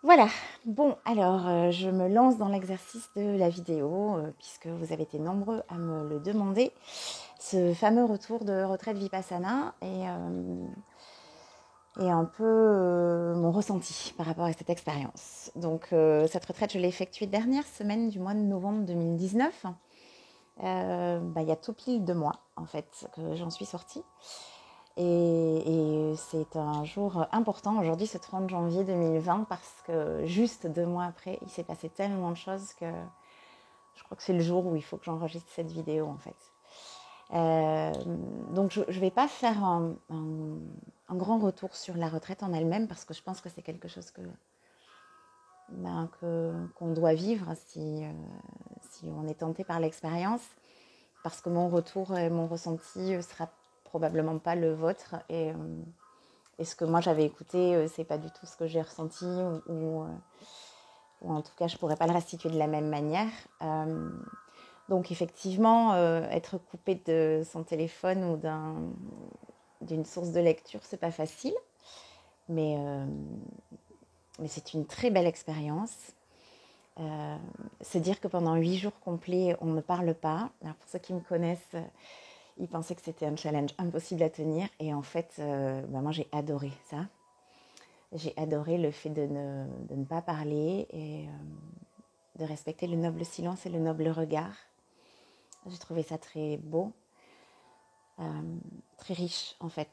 Voilà, bon alors je me lance dans l'exercice de la vidéo puisque vous avez été nombreux à me le demander. Ce fameux retour de retraite Vipassana et un peu mon ressenti par rapport à cette expérience. Donc cette retraite je l'ai effectuée dernière semaine du mois de novembre 2019. Il y a tout pile 2 mois en fait que j'en suis sortie. Et c'est un jour important aujourd'hui, ce 30 janvier 2020, parce que juste 2 mois après, il s'est passé tellement de choses que je crois que c'est le jour où il faut que j'enregistre cette vidéo en fait. Euh, donc je ne vais pas faire un grand retour sur la retraite en elle-même parce que je pense que c'est quelque chose qu'on doit vivre si on est tenté par l'expérience, parce que mon retour et mon ressenti sera probablement pas le vôtre et ce que moi j'avais écouté, c'est pas du tout ce que j'ai ressenti ou en tout cas je pourrais pas le restituer de la même manière. Donc effectivement, être coupé de son téléphone ou d'une source de lecture, c'est pas facile, mais, euh, mais c'est une très belle expérience. Se dire que pendant 8 jours complets, on ne parle pas. Alors pour ceux qui me connaissent, ils pensaient que c'était un challenge impossible à tenir. Et en fait, moi j'ai adoré ça. J'ai adoré le fait de ne pas parler et de respecter le noble silence et le noble regard. J'ai trouvé ça très beau, très riche en fait.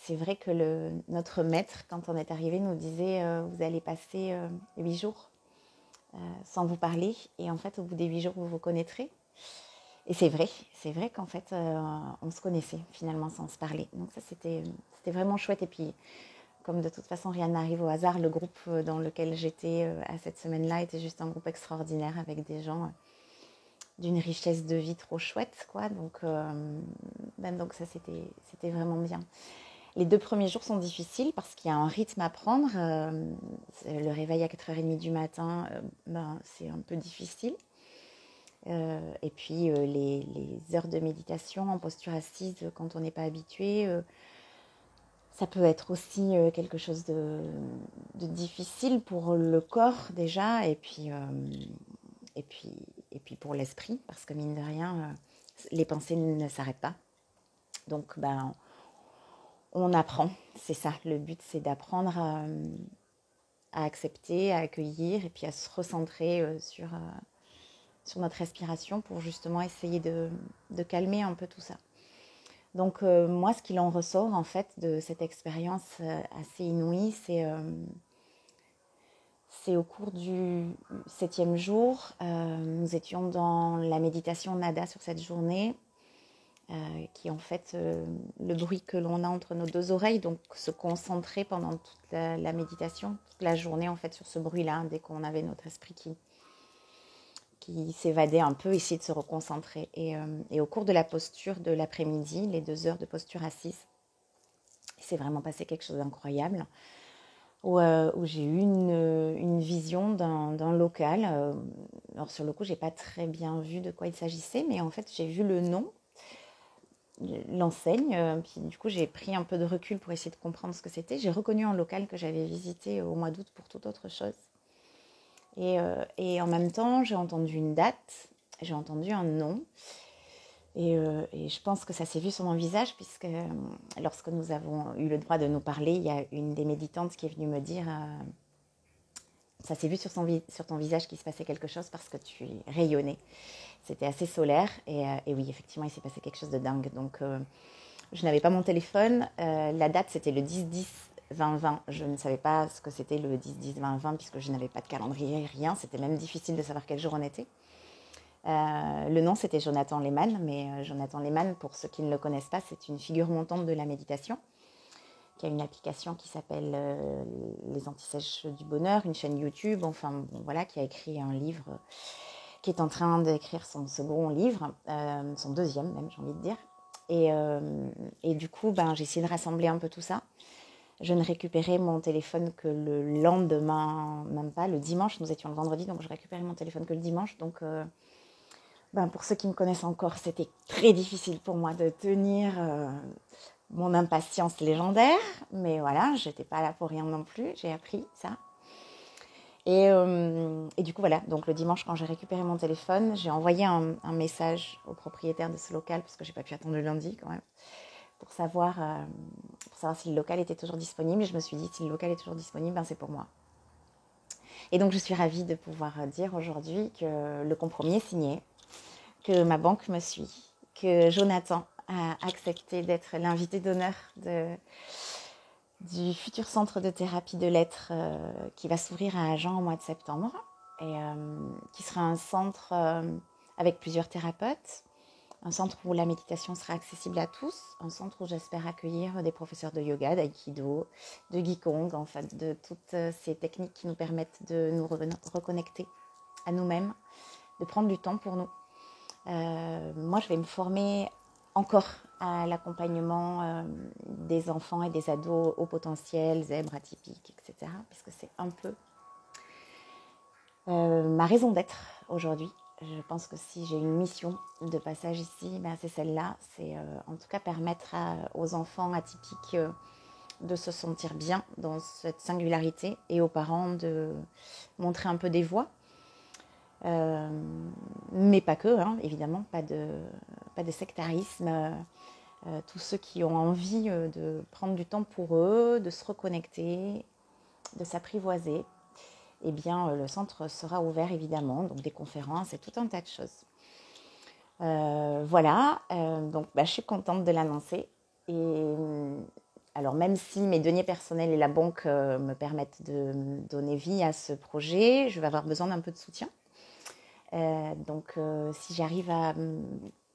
C'est vrai que notre maître, quand on est arrivé, nous disait vous allez passer 8 jours sans vous parler. Et en fait, au bout des 8 jours, vous vous connaîtrez. Et c'est vrai qu'en fait, on se connaissait finalement sans se parler. Donc ça, c'était vraiment chouette. Et puis, comme de toute façon, rien n'arrive au hasard, le groupe dans lequel j'étais à cette semaine-là était juste un groupe extraordinaire avec des gens d'une richesse de vie trop chouette, quoi. Donc ça, c'était vraiment bien. Les 2 premiers jours sont difficiles parce qu'il y a un rythme à prendre. Le réveil à 4h30 du matin, c'est un peu difficile. Et puis les heures de méditation en posture assise quand on n'est pas habitué, ça peut être aussi quelque chose de difficile pour le corps déjà, et puis, et puis pour l'esprit, parce que mine de rien, les pensées ne s'arrêtent pas. Donc on apprend, c'est ça, le but c'est d'apprendre à accepter, à accueillir, et puis à se recentrer sur notre respiration pour justement essayer de calmer un peu tout ça. Donc moi, ce qu'il en ressort en fait de cette expérience assez inouïe, c'est au cours du 7e jour, nous étions dans la méditation nada sur cette journée, qui est en fait le bruit que l'on a entre nos deux oreilles, donc se concentrer pendant toute la méditation, toute la journée en fait sur ce bruit-là, dès qu'on avait notre esprit qui s'évadait un peu, essayer de se reconcentrer. Et au cours de la posture de l'après-midi, les 2 heures de posture assise, il s'est vraiment passé quelque chose d'incroyable, où j'ai eu une vision d'un local. Alors sur le coup, j'ai pas très bien vu de quoi il s'agissait, mais en fait, j'ai vu le nom, l'enseigne, puis du coup, j'ai pris un peu de recul pour essayer de comprendre ce que c'était. J'ai reconnu un local que j'avais visité au mois d'août pour toute autre chose. Et en même temps, j'ai entendu une date, j'ai entendu un nom. Et je pense que ça s'est vu sur mon visage, puisque lorsque nous avons eu le droit de nous parler, il y a une des méditantes qui est venue me dire ça s'est vu sur ton visage qu'il se passait quelque chose parce que tu rayonnais. C'était assez solaire. Et oui, effectivement, il s'est passé quelque chose de dingue. Donc, je n'avais pas mon téléphone. La date, c'était le 10-10-20-20. Je ne savais pas ce que c'était le 10-10-20-20 puisque je n'avais pas de calendrier, rien. C'était même difficile de savoir quel jour on était. Le nom, c'était Jonathan Lehman, mais Jonathan Lehman, pour ceux qui ne le connaissent pas, c'est une figure montante de la méditation, qui a une application qui s'appelle Les Antisèches du Bonheur, une chaîne YouTube, enfin bon, voilà, qui a écrit un livre, qui est en train d'écrire son second livre, son deuxième même, j'ai envie de dire. Et du coup, j'ai essayé de rassembler un peu tout ça. Je ne récupérais mon téléphone que le lendemain, même pas, le dimanche. Nous étions le vendredi, donc je récupérais mon téléphone que le dimanche. Donc, pour ceux qui me connaissent encore, c'était très difficile pour moi de tenir mon impatience légendaire. Mais voilà, je n'étais pas là pour rien non plus. J'ai appris ça. Et du coup, voilà. Donc, le dimanche, quand j'ai récupéré mon téléphone, j'ai envoyé un message au propriétaire de ce local, parce que j'ai pas pu attendre le lundi quand même, pour savoir si le local était toujours disponible. Et je me suis dit, si le local est toujours disponible, ben, c'est pour moi. Et donc, je suis ravie de pouvoir dire aujourd'hui que le compromis est signé, que ma banque me suit, que Jonathan a accepté d'être l'invité d'honneur du futur centre de thérapie de l'être qui va s'ouvrir à Agen au mois de septembre et qui sera un centre avec plusieurs thérapeutes, un centre où la méditation sera accessible à tous, un centre où j'espère accueillir des professeurs de yoga, d'aïkido, de Qigong, en fait, de toutes ces techniques qui nous permettent de nous reconnecter à nous-mêmes, de prendre du temps pour nous. Moi, je vais me former encore à l'accompagnement des enfants et des ados au potentiel, zèbres, atypiques, etc. Parce que c'est un peu ma raison d'être aujourd'hui. Je pense que si j'ai une mission de passage ici, ben c'est celle-là. C'est en tout cas permettre aux enfants atypiques de se sentir bien dans cette singularité et aux parents de montrer un peu des voies. Mais pas que, hein, évidemment, pas de sectarisme. Tous ceux qui ont envie de prendre du temps pour eux, de se reconnecter, de s'apprivoiser, eh bien, le centre sera ouvert évidemment, donc des conférences et tout un tas de choses. Voilà, donc je suis contente de l'annoncer. Et alors même si mes deniers personnels et la banque me permettent de donner vie à ce projet, je vais avoir besoin d'un peu de soutien. Donc si j'arrive à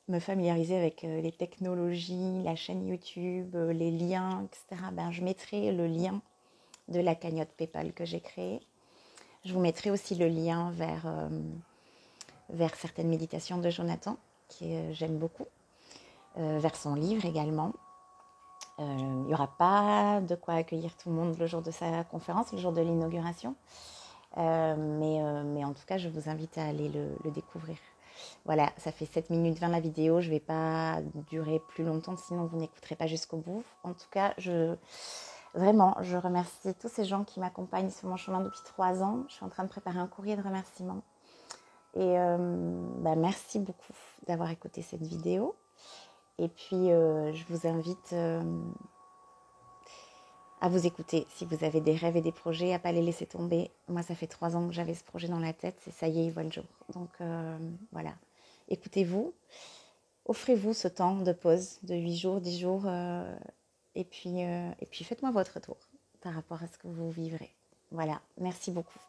me familiariser avec les technologies, la chaîne YouTube, les liens, etc., ben, je mettrai le lien de la cagnotte PayPal que j'ai créée. Je vous mettrai aussi le lien vers certaines méditations de Jonathan, que j'aime beaucoup, vers son livre également. Il n'y aura pas de quoi accueillir tout le monde le jour de sa conférence, le jour de l'inauguration. Mais en tout cas, je vous invite à aller le découvrir. Voilà, ça fait 7 minutes 20 la vidéo. Je ne vais pas durer plus longtemps, sinon vous n'écouterez pas jusqu'au bout. En tout cas, vraiment, je remercie tous ces gens qui m'accompagnent sur mon chemin depuis 3 ans. Je suis en train de préparer un courrier de remerciement. Et merci beaucoup d'avoir écouté cette vidéo. Et puis, je vous invite à vous écouter. Si vous avez des rêves et des projets, à ne pas les laisser tomber. Moi, ça fait 3 ans que j'avais ce projet dans la tête. Et ça y est, il voit le jour. Donc, voilà. Écoutez-vous. Offrez-vous ce temps de pause de 8 jours, 10 jours. Et puis faites-moi votre tour par rapport à ce que vous vivrez. Voilà. Merci beaucoup.